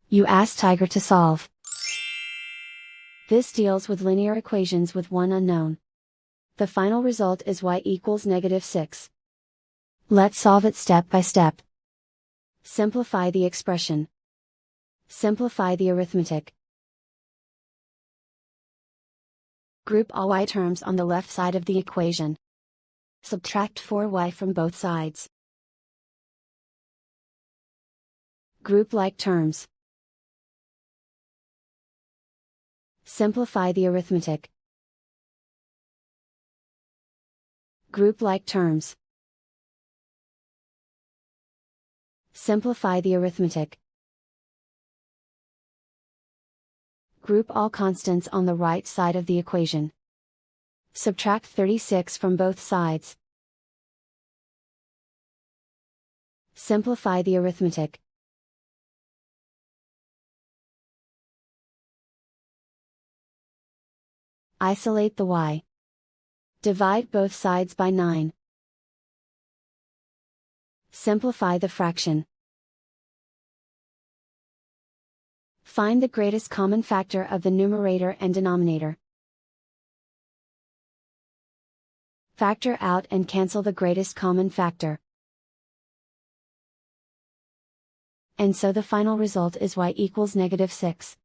You ask Tiger to solve. This deals with linear equations with one unknown. The final result is y equals -6. Let's solve it step by step. Simplify the expression. Simplify the arithmetic. Group all y terms on the left side of the equation. Subtract 4y from both sides. Group like terms. Simplify the arithmetic. Group like terms. Simplify the arithmetic. Group all constants on the right side of the equation. Subtract 36 from both sides. Simplify the arithmetic. Isolate the y. Divide both sides by 9. Simplify the fraction. Find the greatest common factor of the numerator and denominator. Factor out and cancel the greatest common factor. And so the final result is y equals -6.